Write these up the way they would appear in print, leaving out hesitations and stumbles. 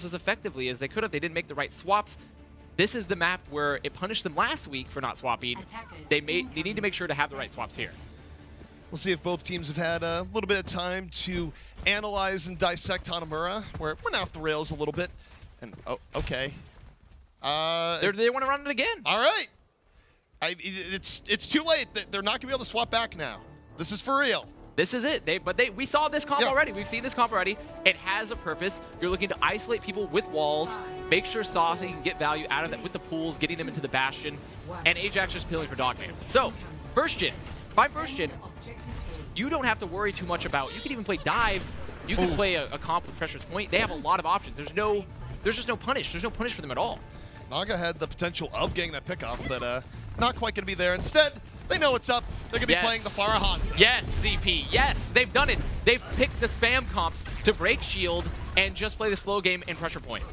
themselves as effectively as they could have. They didn't make the right swaps. This is the map where it punished them last week for not swapping. They need to make sure to have the right swaps here. We'll see if both teams have had a little bit of time to analyze and dissect Hanamura, where it went off the rails a little bit. And, oh, okay. They want to run it again. All right. It's too late. They're not going to be able to swap back now. This is for real. This is it. We saw this comp already. We've seen this comp already. It has a purpose. You're looking to isolate people with walls, make sure Saucy can get value out of that with the pools, getting them into the Bastion, and Ajax just peeling for Dogman. So, first gen. By first gen, you don't have to worry too much about. You can even play dive. You can play a comp with Pressure's Point. They have a lot of options. There's just no punish. There's no punish for them at all. Naga had the potential of getting that pickoff, but not quite going to be there. Instead, they know what's up. They're going to be playing the Farah. Yes, CP. Yes, they've done it. They've picked the spam comps to break shield and just play the slow game in Pressure Point.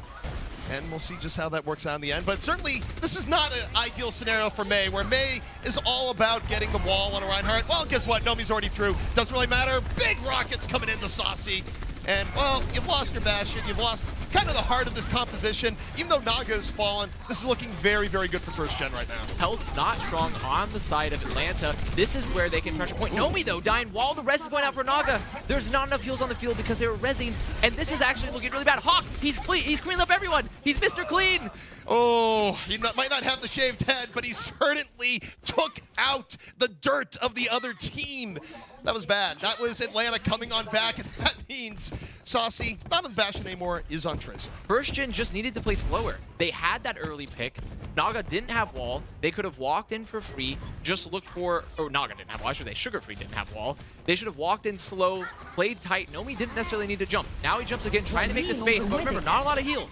And we'll see just how that works out in the end. But certainly, this is not an ideal scenario for Mei, where Mei is all about getting the wall on a Reinhardt. Well, guess what? Nomi's already through. Doesn't really matter. Big rockets coming into Saucy. And, well, you've lost your Bastion. You've lost kind of the heart of this composition. Even though Naga has fallen, this is looking very, very good for first gen right now. Health not strong on the side of Atlanta. This is where they can pressure point. Nomi, though, dying while the rest is going out for Naga. There's not enough heals on the field because they were rezzing, and this is actually looking really bad. Hawk, he's clean. He's cleaning up everyone. He's Mr. Clean. Oh, he might not have the shaved head, but he certainly took out the dirt of the other team. That was bad. That was Atlanta coming on back, and that means Saucy, not on Bastion anymore, is on Tracer. First gen just needed to play slower. They had that early pick. Naga didn't have wall. They could have walked in for free, just looked for, or Naga didn't have wall, I should say Sugar Free didn't have wall. They should have walked in slow, played tight. Nomi didn't necessarily need to jump. Now he jumps again, trying to make the space, but remember, not a lot of heals.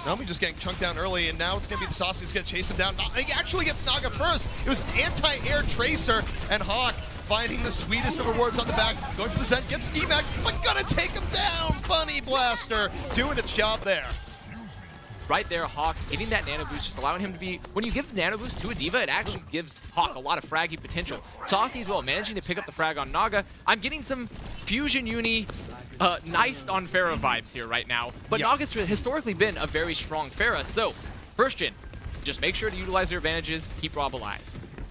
Nomi just getting chunked down early, and now it's going to be the Saucy who's going to chase him down. He actually gets Naga first. It was an anti-air Tracer, and Hawk finding the sweetest of rewards on the back, going for the Zen, gets D-Mac, but gonna take him down. Bunny Blaster doing its job there. Right there, Hawk getting that nano boost, just allowing him to be, when you give the nano boost to a diva, it actually gives Hawk a lot of fraggy potential. Saucy as well, managing to pick up the frag on Naga. I'm getting some Fusion Uni, nice on Pharah vibes here right now, but Naga's historically been a very strong Pharah, so first gen, just make sure to utilize their advantages, keep Rob alive.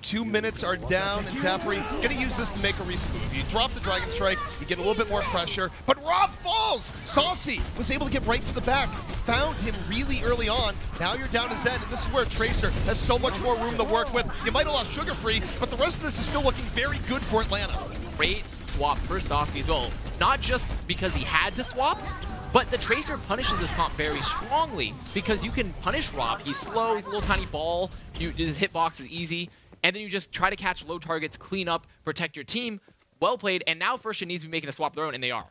2 minutes are down, and Tapri gonna use this to make a recent move. You drop the Dragon Strike, you get a little bit more pressure, but Rob falls! Saucy was able to get right to the back, found him really early on. Now you're down to Zen, and this is where Tracer has so much more room to work with. You might have lost Sugar Free, but the rest of this is still looking very good for Atlanta. Great swap for Saucy as well. Not just because he had to swap, but the Tracer punishes this comp very strongly, because you can punish Rob. He's slow, he's a little tiny ball, his hitbox is easy, and then you just try to catch low targets, clean up, protect your team. Well played, and now first gen needs to be making a swap of their own, and they are.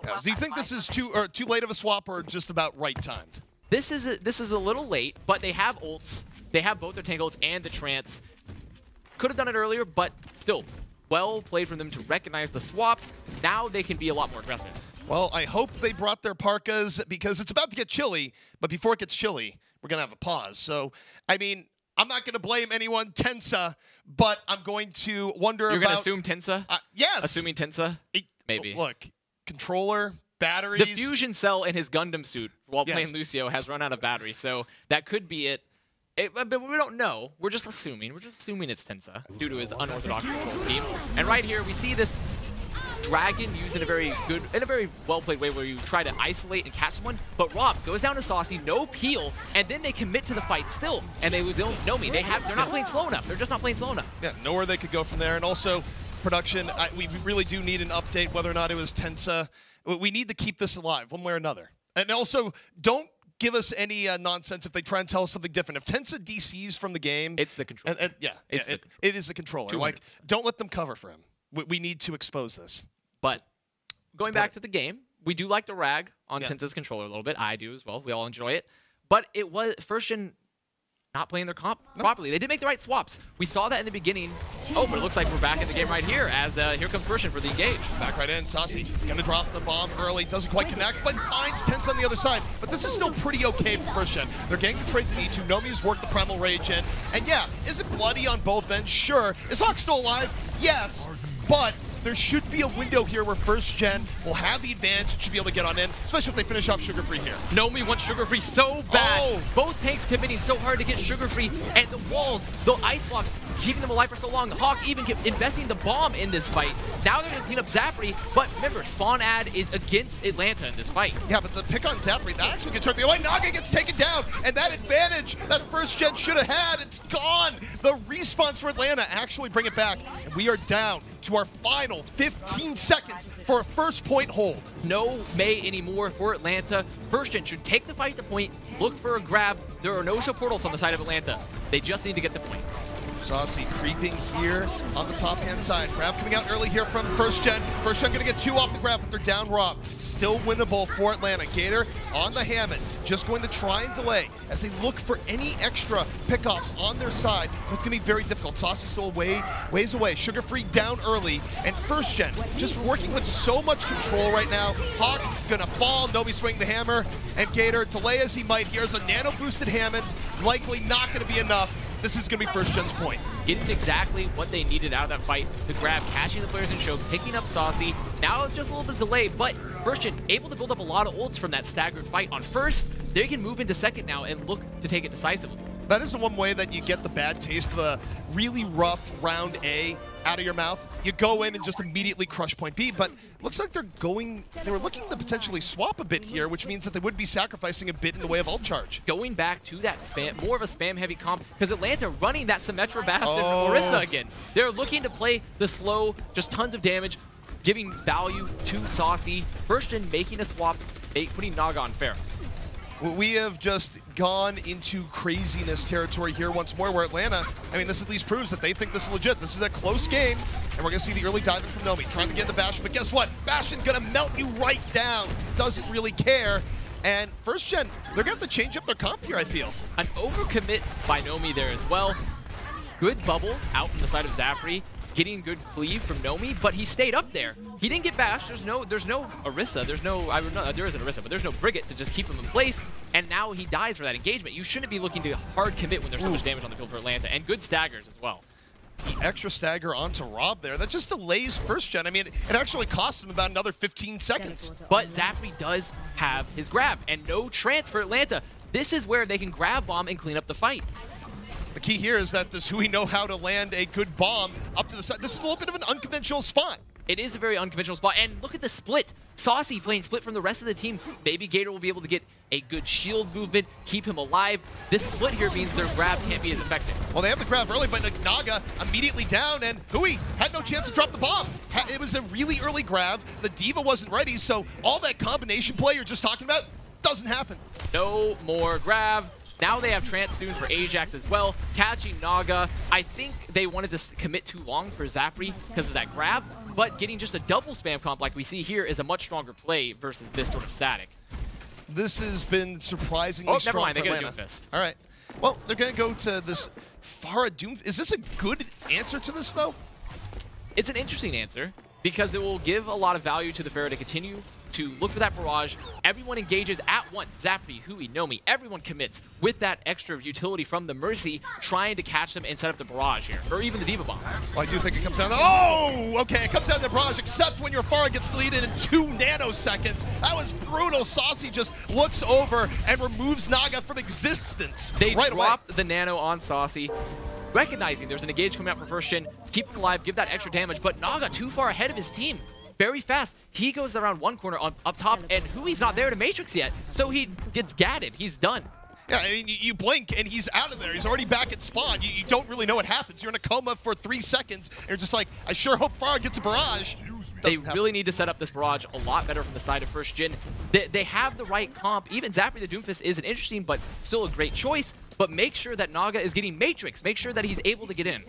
Yeah, do you think this is too late of a swap, or just about right timed? This is a little late, but they have ults. They have both their tank ults and the trance. Could have done it earlier, but still, well played for them to recognize the swap. Now they can be a lot more aggressive. Well, I hope they brought their parkas, because it's about to get chilly, but before it gets chilly, we're going to have a pause. So, I mean, I'm not going to blame anyone, Tensa, but I'm going to wonder You're about... You're going to assume Tensa? Yes. Assuming Tensa? Maybe. Look, controller, batteries... The fusion cell in his Gundam suit while playing Lucio has run out of battery, so that could be it. But we don't know. We're just assuming. We're just assuming it's Tensa due to his unorthodox control scheme. And right here, we see this Dragon used in a very well-played way where you try to isolate and catch someone, but Rob goes down to Saucy, no peel, and then they commit to the fight still, and they lose Nomi. They're not playing slow enough. They're just not playing slow enough. Yeah, nowhere they could go from there. And also, production, we really do need an update whether or not it was Tensa. We need to keep this alive one way or another. And also, don't give us any nonsense if they try and tell us something different. If Tensa DCs from the game... It's the controller. It is the controller. 200%. Like, don't let them cover for him. We need to expose this. But going back to the game, we do like to rag on Tensa's controller a little bit. I do as well. We all enjoy it. But it was first gen not playing their comp properly. They did make the right swaps. We saw that in the beginning. Oh, but it looks like we're back in the game right here as here comes first gen for the engage. Back right in. Saucy gonna drop the bomb early. Doesn't quite connect, but finds Tensa on the other side. But this is still pretty okay for first gen. They're getting the trades they need to. Nomi has worked the Primal Rage in. And yeah, is it bloody on both ends? Sure. Is Hawk still alive? Yes. But there should be a window here where first gen will have the advantage, should be able to get on in, especially if they finish off Sugar Free here. Nomi wants Sugar Free so bad. Both tanks committing so hard to get Sugar Free, and the walls, the ice blocks, keeping them alive for so long. Hawk even investing the bomb in this fight. Now they're going to clean up Zapri, but remember, Spawn Ad is against Atlanta in this fight. Yeah, but the pick on Zapri, that actually gets hurt the other way. Naga gets taken down, and that advantage that first gen should have had, it's gone. The respawns for Atlanta actually bring it back, and we are down to our final 15 seconds for a first point hold. No May anymore for Atlanta. First gen should take the fight at the point, look for a grab. There are no support ults on the side of Atlanta. They just need to get the point. Saucy creeping here on the top-hand side. Grab coming out early here from first gen. First gen gonna get 2 off the grab, but they're down Rob. Still winnable for Atlanta. Gator on the Hammond, just going to try and delay as they look for any extra pickoffs on their side. But it's gonna be very difficult. Saucy still ways away. Sugar Free down early, and first gen just working with so much control right now. Hawk gonna fall, Nomi swinging the hammer, and Gator delay as he might. Here's a nano-boosted Hammond, likely not gonna be enough. This is going to be first gen's point. Getting exactly what they needed out of that fight to grab, catching the players in choke, picking up Saucy. Now just a little bit of delay, but first gen able to build up a lot of ults from that staggered fight on first. They can move into second now and look to take it decisively. That is the one way that you get the bad taste of a really rough round A out of your mouth. You go in and just immediately crush point B, but looks like they were looking to potentially swap a bit here, which means that they would be sacrificing a bit in the way of ult charge. Going back to that spam, more of a spam heavy comp, because Atlanta running that Symmetra Bastion Orisa again. They're looking to play the slow, just tons of damage, giving value to Saucy. First gen making a swap, putting Naga on fair. We have just gone into craziness territory here once more, where Atlanta, I mean, this at least proves that they think this is legit. This is a close game, and we're going to see the early diving from Nomi, trying to get the Bastion, but guess what? Bastion's going to melt you right down. Doesn't really care. And first gen, they're going to have to change up their comp here, I feel. An overcommit by Nomi there as well. Good bubble out from the side of Zapri. Getting good cleave from Nomi, but he stayed up there. He didn't get bashed. There's no Orisa. There is an Orisa, but there's no Brigette to just keep him in place. And now he dies for that engagement. You shouldn't be looking to hard commit when there's so much damage on the field for Atlanta, and good staggers as well. The extra stagger onto Rob there, that just delays first gen. I mean, it actually cost him about another 15 seconds. But Zapri does have his grab, and no trance for Atlanta. This is where they can grab bomb and clean up the fight. The key here is that does Hui know how to land a good bomb up to the side. This is a little bit of an unconventional spot. It is a very unconventional spot, and look at the split. Saucy playing split from the rest of the team. Maybe Gator will be able to get a good shield movement, keep him alive. This split here means their grab can't be as effective. Well, they have the grab early, but Naga immediately down, and Hui had no chance to drop the bomb. It was a really early grab. The Diva wasn't ready, so all that combination play you're just talking about doesn't happen. No more grab. Now they have trance soon for Ajax as well. Catching Naga. I think they wanted to commit too long for Zapri because of that grab, but getting just a double spam comp like we see here is a much stronger play versus this sort of static. This has been surprisingly strong. Never mind, they get get a Doomfist. All right. Well, they're going to go to this Pharah Doomfist. Is this a good answer to this, though? It's an interesting answer because it will give a lot of value to the Pharah to continue to look for that barrage. Everyone engages at once. Zapri, Hui, Nomi, everyone commits with that extra utility from the Mercy, trying to catch them and set up the barrage here, or even the Diva Bomb. Well, I do think it comes down to, okay, it comes down to the barrage, except when your Pharah gets deleted in 2 nanoseconds. That was brutal. Saucy just looks over and removes Naga from existence. They right dropped away. the nano on Saucy, recognizing there's an engage coming out for first gen, keep him alive, give that extra damage, but Naga too far ahead of his team. Very fast. He goes around one corner up top, and Hui's not there to Matrix yet, so he gets gadded. He's done. Yeah, I mean, you blink, and he's out of there. He's already back at spawn. You don't really know what happens. You're in a coma for 3 seconds, and you're just like, I sure hope Pharah gets a barrage. They really need to set up this barrage a lot better from the side of first gen. They have the right comp. Even Zapri the Doomfist is an interesting, but still a great choice, but make sure that Naga is getting Matrix. Make sure that he's able to get in.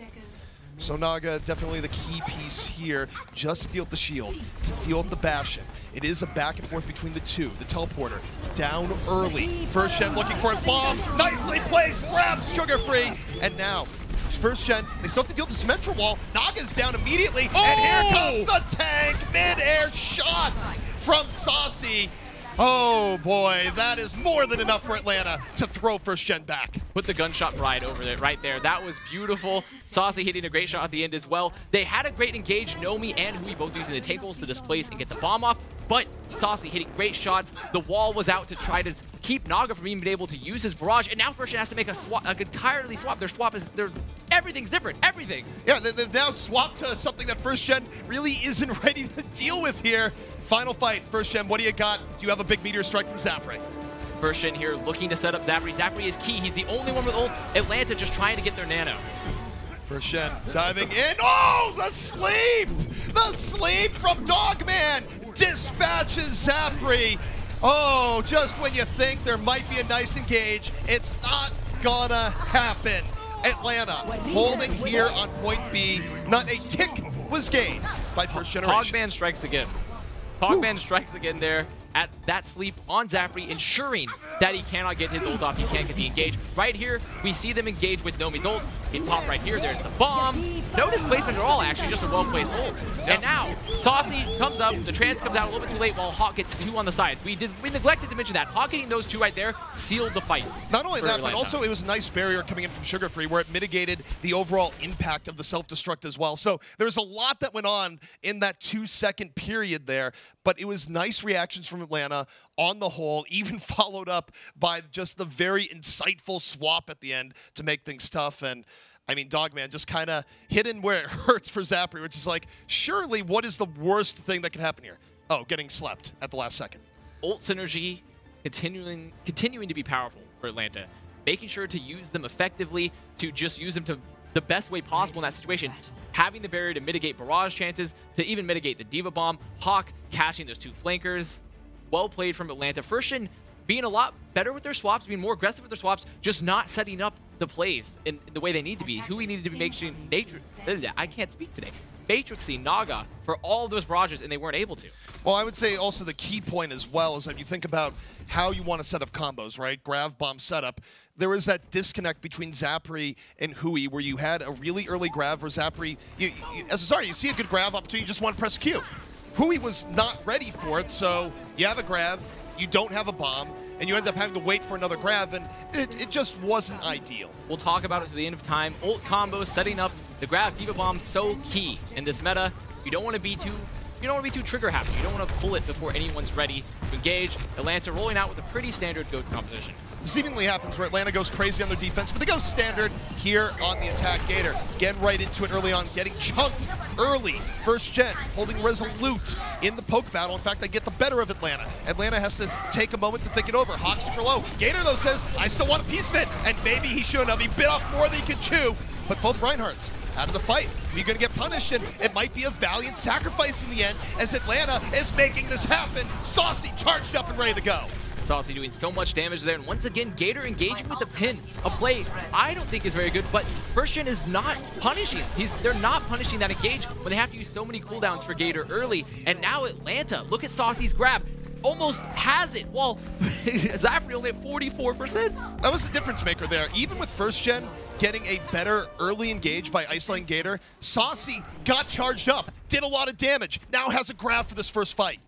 So Naga, definitely the key piece here, just to deal with the shield, to deal with the Bastion. It is a back and forth between the two. The teleporter down early. First gen looking for a bomb. Nicely placed, grabs Sugar Free. And now, first gen, they still have to deal with the Symmetra wall. Naga's down immediately, and here comes the tank. Mid-air shots from Saucy. Oh boy, that is more than enough for Atlanta to throw first gen back. Put the gunshot bride over there, right there. That was beautiful. Saucy hitting a great shot at the end as well. They had a great engage, Nomi and Hui both using the tankles to displace and get the bomb off, but Saucy hitting great shots. The wall was out to try to keep Naga from even able to use his barrage, and now first gen has to make a swap, an entirely swap. Their swap is, everything's different, everything. Yeah, they've now swapped to something that first gen really isn't ready to deal with here. Final fight, first gen, what do you got? Do you have a big meteor strike from Zafre? First gen here looking to set up Zafre. Zafre is key. He's the only one with ult. Atlanta just trying to get their nano. First gen diving in. Oh, the sleep! The sleep from Dogman dispatches Zafre. Oh, just when you think there might be a nice engage, it's not gonna happen. Atlanta holding here on point B. Not a tick was gained by first generation. Hogman strikes again. Hogman strikes again there at that sleep on Zafre, ensuring that he cannot get his ult off. He can't get the engage. Right here, we see them engage with Nomi's ult. He pop right here. There's the bomb. No displacement at all, actually, just a well-placed ult. And now, Saucy comes up. The trance comes out a little bit too late while Hawk gets 2 on the sides. We neglected to mention that. Hawk getting those 2 right there sealed the fight. Not only that, but also it was a nice barrier coming in from Sugar Free where it mitigated the overall impact of the self-destruct as well. So there was a lot that went on in that 2-second period there, but it was nice reactions from Atlanta on the whole, even followed up by just the very insightful swap at the end to make things tough. And I mean, Dogman just kind of hidden where it hurts for Zafre, which is like, surely what is the worst thing that can happen here? Oh, getting slept at the last second. Ult synergy continuing to be powerful for Atlanta, making sure to use them effectively, to just use them to the best way possible in that situation. Having the barrier to mitigate barrage chances, to even mitigate the Diva Bomb. Hawk catching those 2 flankers. Well played from Atlanta. First gen being a lot better with their swaps, being more aggressive with their swaps, just not setting up the plays in the way they need to be. Hui needed to be making I can't speak today. Matrixing Naga for all those barrages, and they weren't able to. Well, I would say also the key point as well is that you think about how you want to set up combos, right? Grav bomb setup. There was that disconnect between Zafre and Hui where you had a really early grav where Zafre, you see a good grav opportunity, you just want to press Q. Hui was not ready for it, so you have a grav, you don't have a bomb, and you end up having to wait for another grav, and it just wasn't ideal. We'll talk about it to the end of time. Ult combos, setting up the grav Diva Bomb, so key in this meta. You don't want to be too trigger happy. You don't want to pull it before anyone's ready to engage. Atlanta rolling out with a pretty standard goats composition. Seemingly happens where Atlanta goes crazy on their defense, but they go standard here on the attack. Gator getting right into it early on, getting chunked early. First gen holding resolute in the poke battle. In fact, they get the better of Atlanta. Atlanta has to take a moment to think it over. Hawk super low. Gator though says, I still want a piece of it, and maybe he shouldn't have. He bit off more than he could chew. But both Reinhardts out of the fight. You're going to get punished, and it might be a valiant sacrifice in the end as Atlanta is making this happen. Saucy charged up and ready to go. Saucy doing so much damage there, and once again, Gator engaging with the pin. A play I don't think is very good, but first gen is not punishing. They're not punishing that engage when they have to use so many cooldowns for Gator early. And now Atlanta, look at Saucy's grab. Almost has it. Well, Zafre only at 44%. That was the difference maker there. Even with first gen getting a better early engage by isolating Gator, Saucy got charged up, did a lot of damage, now has a grab for this first fight.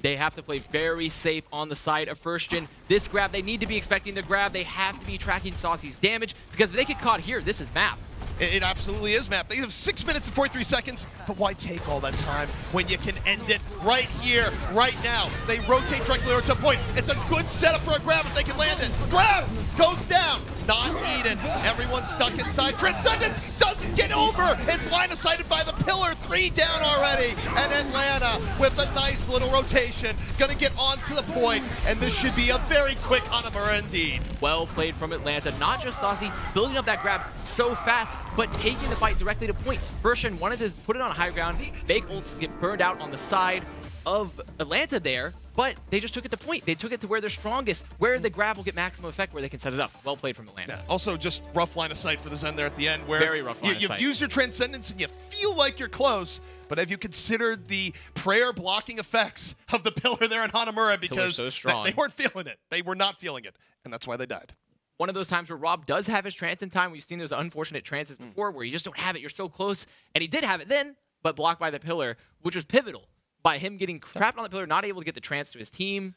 They have to play very safe on the side of first gen. This grab, they need to be expecting the grab. They have to be tracking Saucy's damage, because if they get caught here, this is map. It absolutely is map. They have 6 minutes and 43 seconds, but why take all that time when you can end it right here, right now? They rotate directly over to a point. It's a good setup for a grab if they can land it. Grab goes down. Not Eden. Everyone's stuck inside. Transcendence doesn't get over. It's line of sighted by the pillar. 3 down already. And Atlanta with a nice little rotation. Gonna get on to the point, and this should be a very quick Hanamura indeed. Well played from Atlanta. Not just Saucy building up that grab so fast, but taking the fight directly to point. First gen wanted to put it on high ground, make ults get burned out on the side of Atlanta there, but they just took it to point. They took it to where they're strongest, where the grab will get maximum effect, where they can set it up. Well played from Atlanta. Yeah. Also, just rough line of sight for the Zen there at the end, where very rough line of sight. You've used your Transcendence and you feel like you're close, but have you considered the prayer blocking effects of the pillar there in Hanamura, because so strong. They weren't feeling it. They were not feeling it, and that's why they died. One of those times where Rob does have his trance in time. We've seen those unfortunate trances before where you just don't have it. You're so close, and he did have it then, but blocked by the pillar, which was pivotal by him getting trapped on the pillar, not able to get the trance to his team.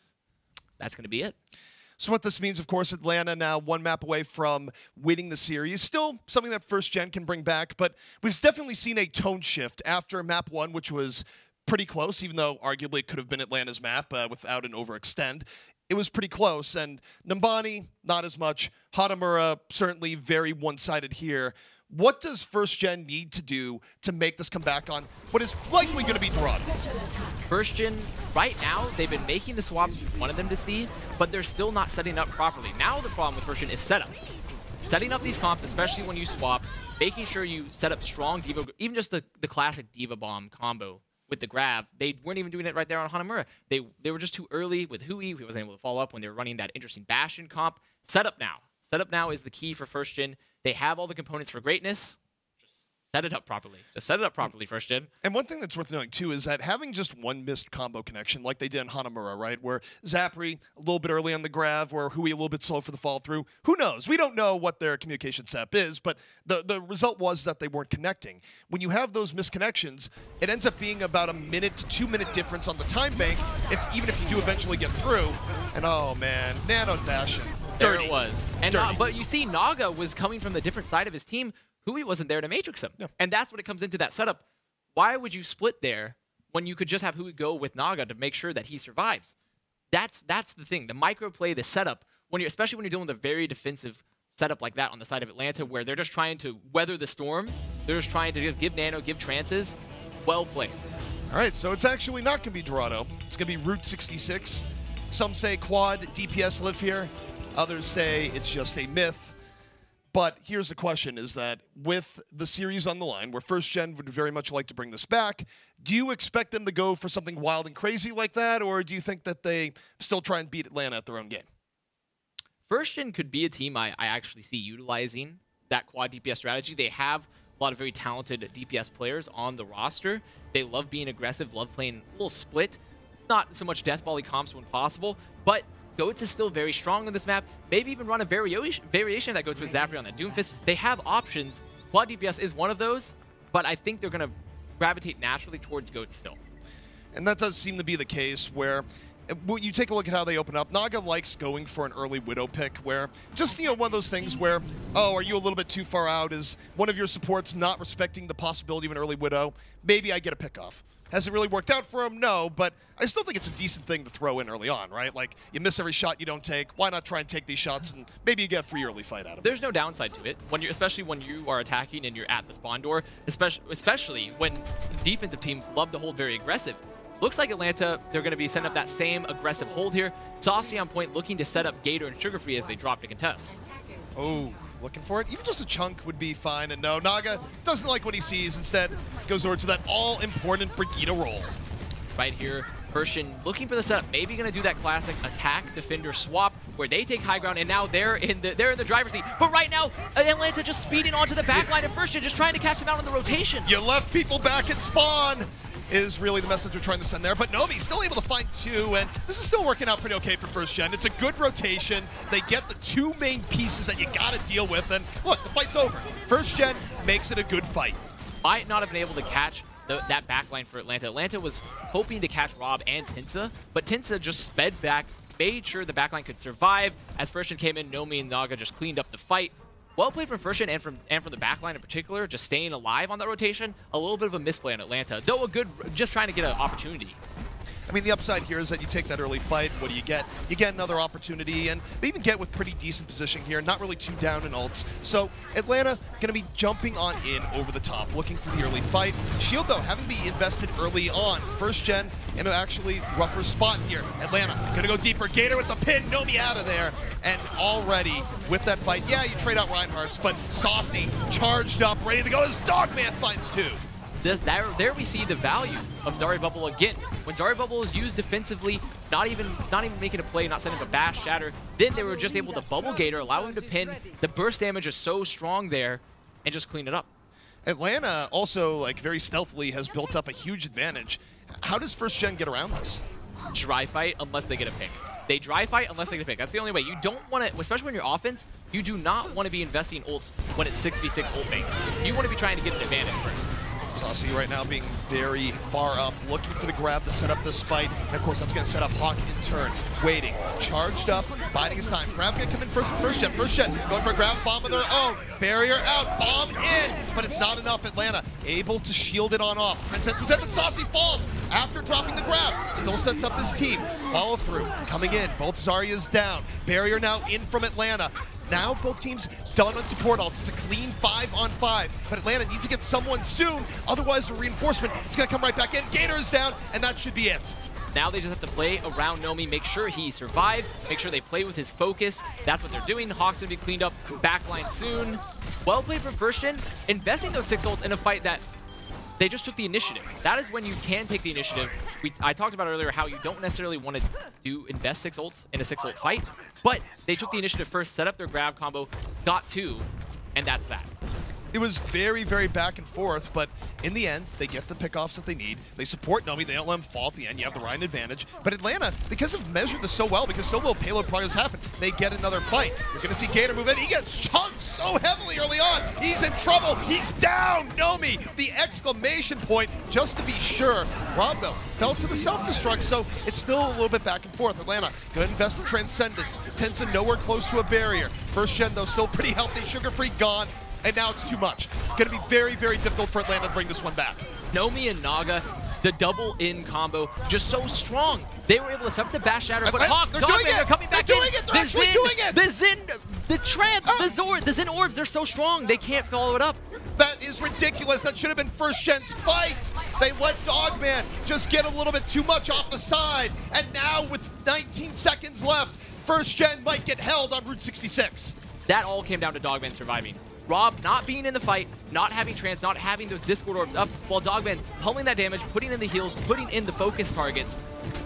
that's going to be it. So what this means, of course, Atlanta now 1 map away from winning the series. Still something that first gen can bring back, but we've definitely seen a tone shift after map 1, which was pretty close, even though arguably it could have been Atlanta's map without an overextend. It was pretty close, and Numbani, not as much. Hanamura, certainly very one-sided here. What does first gen need to do to make this come back on what is likely going to be Dorado? First gen, right now, they've been making the swaps you wanted them to see, but they're still not setting up properly. Now the problem with first gen is setup. Setting up these comps, especially when you swap, making sure you set up strong Diva, even just the classic Diva Bomb combo with the grab, they weren't even doing it right there on Hanamura. They were just too early with Hui. He wasn't able to follow up when they were running that interesting Bastion comp. Setup now. Setup now is the key for first gen. They have all the components for greatness. Just set it up properly. Just set it up properly, first gen. And one thing that's worth knowing, too, is that having just one missed combo connection, like they did in Hanamura, right, where Zapri a little bit early on the grab, or Hui a little bit slow for the fall-through, who knows? We don't know what their communication setup is, but the result was that they weren't connecting. When you have those misconnections, it ends up being about a 1 to 2 minute difference on the time bank, even if you do eventually get through. And, oh, man, Nano's Bastion. There it was. And but you see, Naga was coming from the different side of his team. Hui wasn't there to matrix him. Yeah. And that's when it comes into that setup. Why would you split there when you could just have Hui go with Naga to make sure that he survives? That's the thing. The micro play, the setup, especially when you're dealing with a very defensive setup like that on the side of Atlanta, where they're just trying to weather the storm. They're just trying to give Nano, give chances. Well played. All right, so it's actually not going to be Dorado. It's going to be Route 66. Some say quad DPS live here. Others say it's just a myth. But here's the question, is that with the series on the line, where first gen would very much like to bring this back, do you expect them to go for something wild and crazy like that, or do you think that they still try and beat Atlanta at their own game? First gen could be a team I actually see utilizing that quad DPS strategy. They have a lot of very talented DPS players on the roster. They love being aggressive, love playing a little split. Not so much deathbally comps when possible, but Goats is still very strong on this map. Maybe even run a variation that goes with Zapri on that Doomfist. They have options. Quad DPS is one of those, but I think they're going to gravitate naturally towards Goats still. And that does seem to be the case where you take a look at how they open up. Naga likes going for an early Widow pick where just, one of those things where, oh, are you a little bit too far out? Is one of your supports not respecting the possibility of an early Widow? Maybe I get a pick off. Has it really worked out for him? No, but I still think it's a decent thing to throw in early on, right? Like, you miss every shot you don't take. Why not try and take these shots and maybe you get a free early fight out of it? There's no downside to it, especially when you are attacking and you're at the spawn door, especially when defensive teams love to hold very aggressive. Looks like Atlanta, they're going to be setting up that same aggressive hold here. Saucy on point, looking to set up Gator and Sugar Free as they drop to contest. Oh, looking for it. Even just a chunk would be fine. And no, Naga doesn't like what he sees. Instead, goes over to that all-important Brigitte roll. Right here, Persian looking for the setup. Maybe going to do that classic attack defender swap where they take high ground and now they're in the driver's seat. But right now, Atlanta just speeding onto the back line and Persian just trying to catch them out on the rotation. You left people back at spawn is really the message we're trying to send there. But Nomi still able to find two, and this is still working out pretty okay for first gen. It's a good rotation. They get the two main pieces that you got to deal with, and look, the fight's over. First gen makes it a good fight. Might not have been able to catch that backline for Atlanta. Atlanta was hoping to catch Rob and Tinsa, but Tinsa just sped back, made sure the backline could survive. As first gen came in, Nomi and Naga just cleaned up the fight. Well played from First Gen and from the backline in particular, just staying alive on that rotation. A little bit of a misplay on Atlanta, though a good, just trying to get an opportunity. I mean, the upside here is that you take that early fight. What do you get? You get another opportunity, and they even get with pretty decent position here, not really too down in ults. So Atlanta going to be jumping on in over the top, looking for the early fight. Shield, though, having to be invested early on. First Gen in an actually rougher spot here. Atlanta going to go deeper. Gator with the pin, Nomi out of there. And already with that fight, yeah, you trade out Reinhardt's, but Saucy charged up, ready to go as Dogman finds two. There we see the value of Zari Bubble again. When Zari Bubble is used defensively, not even making a play, not setting up a bash shatter, then they were just able to bubble Gator, allow him to pin. The burst damage is so strong there, and just clean it up. Atlanta also, like, very stealthily has built up a huge advantage. How does First Gen get around this? Dry fight unless they get a pick. They dry fight unless they get a pick. That's the only way. You don't want to, especially when you're offense, you do not want to be investing ults when it's 6v6 ult bank. You want to be trying to get an advantage first. Saucy right now being very far up, looking for the grab to set up this fight. And of course, that's going to set up Hawk in turn. Waiting, charged up, biding his time. Grab going to come in first gen, going for a grab bomb of their own. Barrier out, bomb in, but it's not enough. Atlanta able to shield it on off. Transcends was but Saucy falls after dropping the grab. Still sets up his team. Follow through, coming in, both Zarya's down. Barrier now in from Atlanta. Now both teams done on support ults. It's a clean 5-on-5, but Atlanta needs to get someone soon, otherwise the reinforcement is going to come right back in. Gator's down, and that should be it. Now they just have to play around Nomi, make sure he survives, make sure they play with his focus. That's what they're doing. Hawk's going to be cleaned up, backline soon. Well played from First Gen, investing those 6 ults in a fight that they just took the initiative. That is when you can take the initiative. I talked about earlier how you don't necessarily want to invest 6 ults in a 6 ult fight, but they took the initiative first, set up their grab combo, got 2, and that's that. It was very, very back and forth, but in the end, they get the pickoffs that they need. They support Nomi. They don't let him fall at the end. You have the Ryan advantage. But Atlanta, because of measured this so well, because so little payload progress happened, they get another fight. You're going to see Gator move in. He gets chunked so heavily early on. He's in trouble. He's down. Nomi, the exclamation point, just to be sure. Rob, though, fell to the self-destruct, so it's still a little bit back and forth. Atlanta, going to invest in Transcendence. Tensa nowhere close to a barrier. First Gen, though, still pretty healthy. Sugar-free gone. And now it's too much. Going to be very, very difficult for Atlanta to bring this one back. Nomi and Naga, the double-in combo, just so strong. They were able to set up the bash shatter, but Hawk, they're coming back in. They're actually doing it! The Zin, the Trance, the Zin orbs, they're so strong, they can't follow it up. That is ridiculous. That should have been First Gen's fight. They let Dogman just get a little bit too much off the side. And now with 19 seconds left, First Gen might get held on Route 66. That all came down to Dogman surviving. Rob not being in the fight, not having Trance, not having those Discord orbs up, while Dogman pulling that damage, putting in the heals, putting in the focus targets.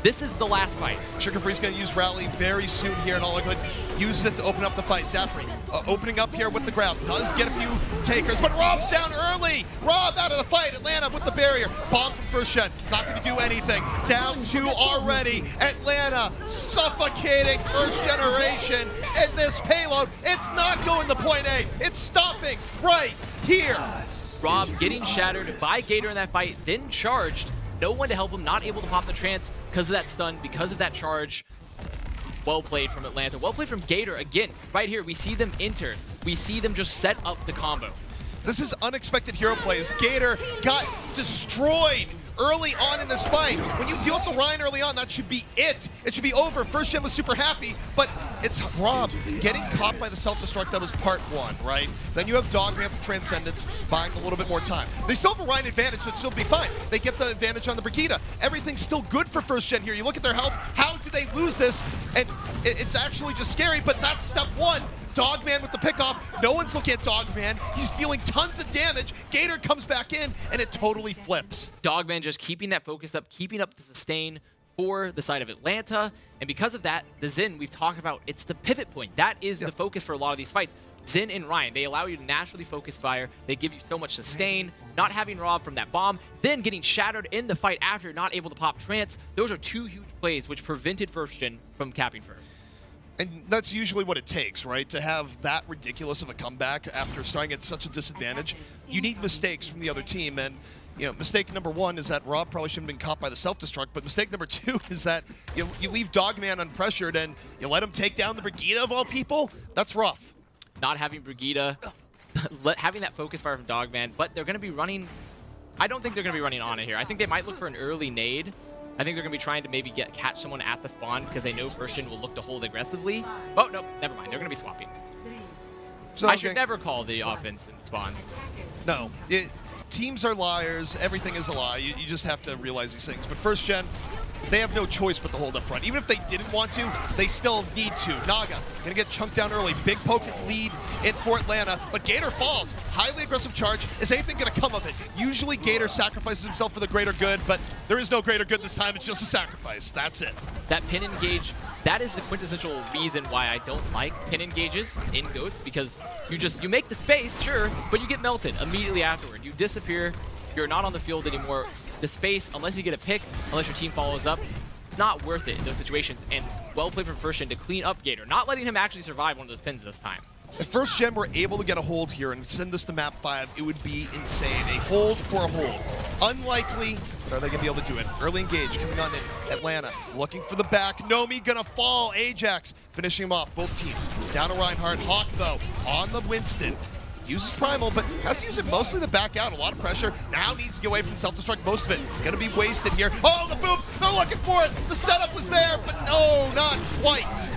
This is the last fight. Sugar-Free's going to use Rally very soon here, and all good. Uses it to open up the fight. Zafri opening up here with the grab. Does get a few takers, but Rob's down early. Rob out of the fight. Atlanta with the barrier. Bomb from First Gen. Not going to do anything. Down 2 already. Atlanta suffocating First Generation. And this payload, it's not going to point A. It's stopping right here. Rob getting shattered by Gator in that fight, then charged. No one to help him, not able to pop the Trance because of that stun, because of that charge. Well played from Atlanta. Well played from Gator. Again, right here, we see them enter. We see them just set up the combo. This is unexpected hero play as Gator got destroyed early on in this fight. When you deal with the Ryan early on, that should be it. It should be over. First Gen was super happy, but it's Rob getting caught by the self-destruct. That was part 1, right? Then you have Dogman with Transcendence buying a little bit more time. They still have a Ryan advantage, so it'll still be fine. They get the advantage on the Brigida. Everything's still good for First Gen here. You look at their health. How do they lose this? And it's actually just scary, but that's step 1. Dogman with the pickoff. No one's looking at Dogman. He's dealing tons of damage. Gator comes back in, and it totally flips. Dogman just keeping that focus up, keeping up the sustain for the side of Atlanta. And because of that, the Zin we've talked about, it's the pivot point. That is the focus for a lot of these fights. Zin and Ryan, they allow you to naturally focus fire. They give you so much sustain. Not having Rob from that bomb, then getting shattered in the fight after, not able to pop Trance. Those are 2 huge plays which prevented First Gen from capping first. And that's usually what it takes, right? To have that ridiculous of a comeback after starting at such a disadvantage. You need mistakes from the other team. And, you know, mistake number 1 is that Rob probably shouldn't have been caught by the self-destruct. But mistake number 2 is that you leave Dogman unpressured and you let him take down the Brigida of all people. That's rough. Not having Brigida, having that focus fire from Dogman, but they're going to be running... I don't think they're going to be running on it here. I think they might look for an early nade. I think they're going to be trying to maybe catch someone at the spawn because they know First Gen will look to hold aggressively. Oh, no, never mind. They're going to be swapping. So, I should never call the offense in spawns. No. Teams are liars. Everything is a lie. You just have to realize these things. But First Gen, they have no choice but to hold up front. Even if they didn't want to, they still need to. Naga going to get chunked down early. Big poke lead in for Atlanta, but Gator falls. Highly aggressive charge. Is anything going to come of it? Usually Gator sacrifices himself for the greater good, but there is no greater good this time. It's just a sacrifice. That's it. That pin engage, that is the quintessential reason why I don't like pin engages in GOATs, because you make the space, sure, but you get melted immediately afterward. You disappear. You're not on the field anymore. The space, unless you get a pick, unless your team follows up, not worth it in those situations. And well played from First Gen to clean up Gator, not letting him actually survive one of those pins this time. If First Gen were able to get a hold here and send this to map 5, it would be insane. A hold for a hold. Unlikely, but are they going to be able to do it? Early engage coming on in. Atlanta looking for the back. Nomi going to fall. Ajax finishing him off. Both teams down to Reinhardt. Hawk, though, on the Winston. Uses Primal, but has to use it mostly to back out. A lot of pressure. Now needs to get away from self-destruct. Most of it going to be wasted here. Oh, the boops! They're looking for it! The setup was there, but no, not quite.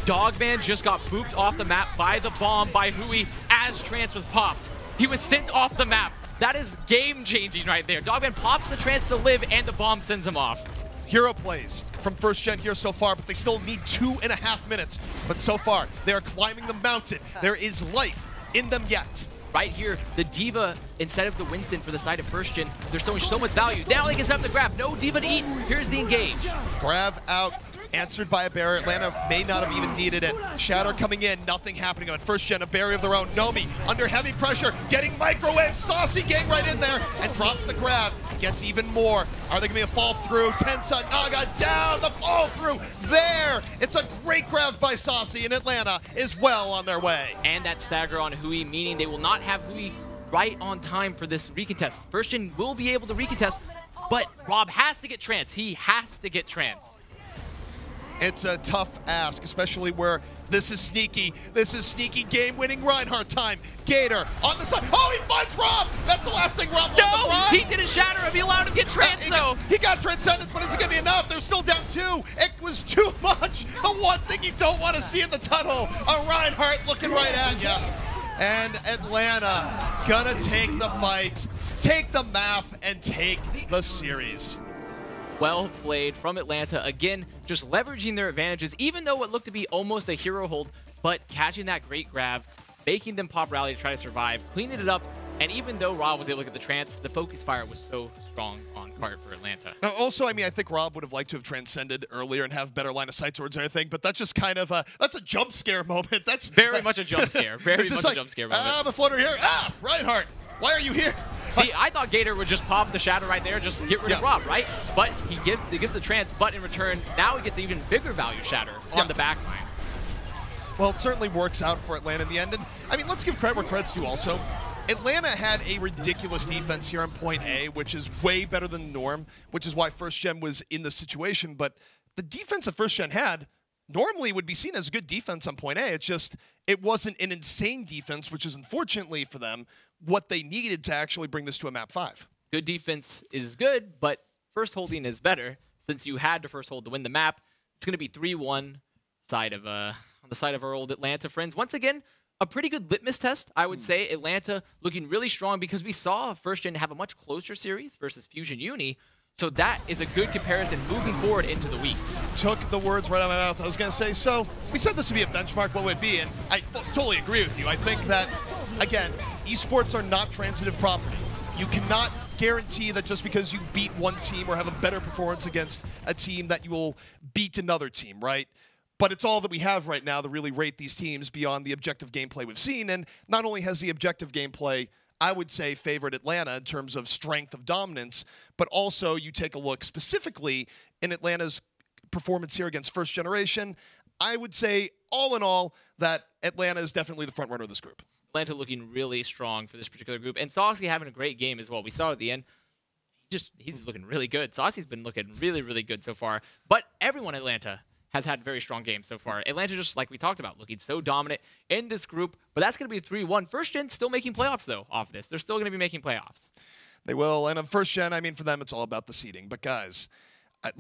Dogman just got booped off the map by the bomb by Hui as Trance was popped. He was sent off the map. That is game-changing right there. Dogman pops the Trance to live, and the bomb sends him off. Hero plays from First Gen here so far, but they still need 2.5 minutes. But so far, they are climbing the mountain. There is life in them yet. Right here, the D.Va, instead of the Winston for the side of First Gen, they're showing so much value. Now they can set up the grab. No D.Va to eat. Here's the engage. Grab out. Answered by a barrier. Atlanta may not have even needed it. Shatter coming in, nothing happening on First Gen, a barrier of their own. Nomi under heavy pressure, getting microwave. Saucy getting right in there and drops the grab. Gets even more. Are they going to be a fall through? Tensa, Naga down, the fall through there. It's a great grab by Saucy, and Atlanta is well on their way. And that stagger on Hui, meaning they will not have Hui right on time for this recontest. First Gen will be able to recontest, but Rob has to get Trance. He has to get Trance. It's a tough ask, especially where this is sneaky. This is sneaky game-winning Reinhardt time. Gator on the side. Oh, he finds Rob! That's the last thing Rob wanted to run. He didn't shatter him. He allowed him to get Trance, though. He got Transcendence, but is it going to be enough? They're still down 2. It was too much. The one thing you don't want to see in the tunnel, a Reinhardt looking right at you. And Atlanta gonna take the fight, take the map, and take the series. Well played from Atlanta. Again, just leveraging their advantages, even though it looked to be almost a hero hold, but catching that great grab, making them pop rally to try to survive, cleaning it up, and even though Rob was able to get the Trance, the focus fire was so strong on cart for Atlanta. Also, I mean, I think Rob would have liked to have transcended earlier and have better line of sight towards everything, but that's just kind of that's a jump scare moment. That's very much a jump scare. Very much a jump scare moment. I'm a floater here. Reinhardt, why are you here? See, I thought Gator would just pop the shadow right there, just get rid of Rob, right? But he gives the Trance, but in return, now he gets an even bigger value shatter on the back line. Well, it certainly works out for Atlanta in the end. And I mean, let's give credit where credit's due also. Atlanta had a ridiculous defense here on point A, which is way better than the norm, which is why First Gen was in the situation. But the defense that First Gen had normally would be seen as a good defense on point A. It's just, it wasn't an insane defense, which is unfortunately for them what they needed to actually bring this to a map 5. Good defense is good, but first holding is better. Since you had to first hold to win the map, it's going to be 3-1 side of on the side of our old Atlanta friends. Once again, a pretty good litmus test, I would say. Atlanta looking really strong because we saw First Gen have a much closer series versus Fusion Uni. So that is a good comparison moving forward into the weeks. Took the words right out of my mouth. I was going to say, so we said this would be a benchmark. What would it be? And I totally agree with you. I think that, again, esports are not transitive property. You cannot guarantee that just because you beat one team or have a better performance against a team that you will beat another team, right? But it's all that we have right now to really rate these teams beyond the objective gameplay we've seen. And not only has the objective gameplay, I would say, favored Atlanta in terms of strength of dominance, but also you take a look specifically in Atlanta's performance here against First Generation. I would say, all in all, that Atlanta is definitely the front runner of this group. Atlanta looking really strong for this particular group. And Saucy having a great game as well. We saw it at the end. He's looking really good. Saucy's been looking really, really good so far. But everyone in Atlanta has had very strong games so far. Atlanta, just like we talked about, looking so dominant in this group. But that's going to be 3-1. First Gen still making playoffs, though, off this. They're still going to be making playoffs. They will. And on First Gen, I mean, for them, it's all about the seeding. But guys,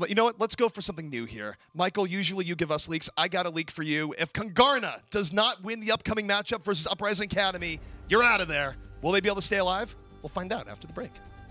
you know what? Let's go for something new here. Michael, usually you give us leaks. I got a leak for you. If Kongarna does not win the upcoming matchup versus Uprising Academy, you're out of there. Will they be able to stay alive? We'll find out after the break.